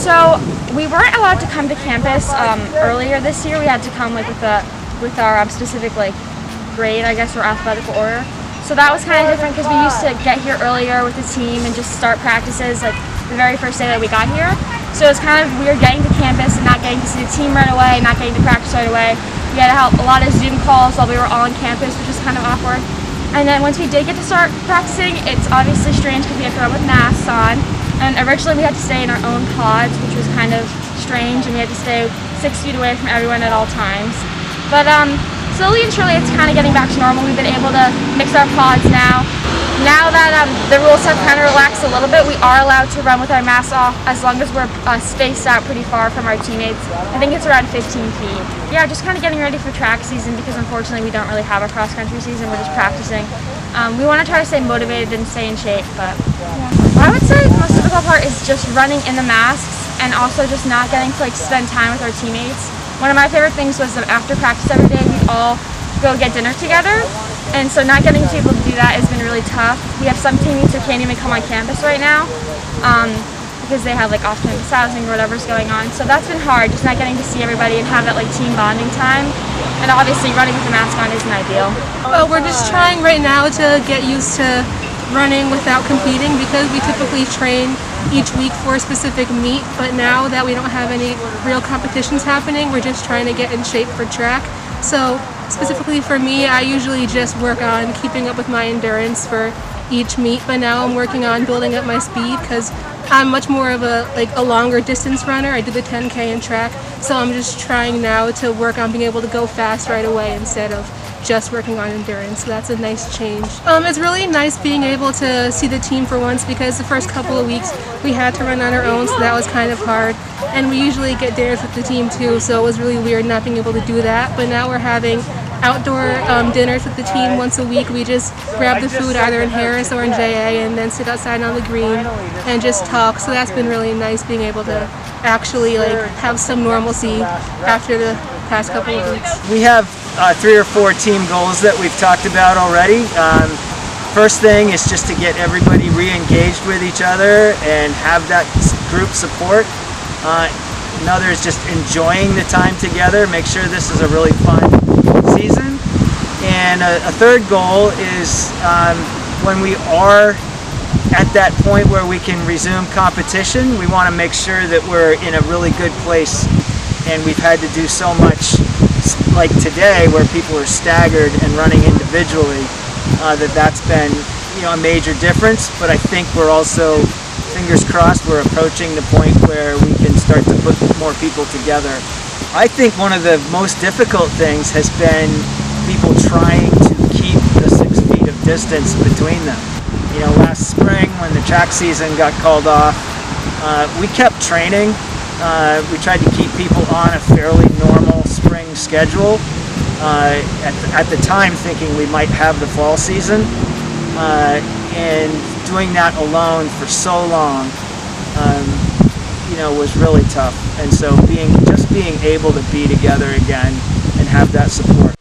So we weren't allowed to come to campus earlier this year. We had to come with our specific grade, I guess, or alphabetical order. So that was kind of different because we used to get here earlier with the team and just start practices the very first day that we got here. So it was kind of weird getting to campus and not getting to see the team right away, not getting to practice right away. We had to have a lot of Zoom calls while we were all on campus, which was kind of awkward. And then once we did get to start practicing, it's obviously strange because we have to run with masks on. And originally we had to stay in our own pods, which was kind of strange, and we had to stay 6 feet away from everyone at all times. But slowly and surely it's kind of getting back to normal. We've been able to mix our pods now. Now that the rules have kind of relaxed a little bit, we are allowed to run with our masks off as long as we're spaced out pretty far from our teammates. I think it's around 15 feet. Yeah, just kind of getting ready for track season because unfortunately we don't really have a cross-country season. We're just practicing. We want to try to stay motivated and stay in shape, but yeah. I would say the most difficult part is just running in the masks and also just not getting to spend time with our teammates. One of my favorite things was that after practice every day, we'd all go get dinner together. And so not getting to be able to do that has been really tough. We have some teammates who can't even come on campus right now because they have off-campus housing or whatever's going on. So that's been hard, just not getting to see everybody and have that team bonding time. And obviously running with the mask on isn't ideal. Well, we're just trying right now to get used to running without competing because we typically train each week for a specific meet, but now that we don't have any real competitions happening, we're just trying to get in shape for track. So specifically for me, I usually just work on keeping up with my endurance for each meet, but now I'm working on building up my speed because I'm much more of a longer distance runner. I do the 10K in track, so I'm just trying now to work on being able to go fast right away instead of just working on endurance. So that's a nice change. It's really nice being able to see the team for once because the first couple of weeks we had to run on our own, so that was kind of hard. And we usually get dinners with the team too, so it was really weird not being able to do that. But now we're having outdoor dinners with the team once a week. We just grab the food either in Harris or in JA and then sit outside on the green and just talk. So that's been really nice being able to actually have some normalcy after the past couple of weeks. We have 3 or 4 team goals that we've talked about already. First thing is just to get everybody re-engaged with each other and have that group support. Another is just enjoying the time together, make sure this is a really fun season. And a third goal is when we are at that point where we can resume competition, we want to make sure that we're in a really good place. And we've had to do so much like today where people are staggered and running individually that's been a major difference. But I think we're also, fingers crossed, we're approaching the point where we can start to put more people together. I think one of the most difficult things has been people trying to keep the 6 feet of distance between them. Last spring when the track season got called off, we kept training. We tried to keep people on a fairly normal spring schedule. At the time thinking we might have the fall season, and doing that alone for so long was really tough. And so being able to be together again and have that support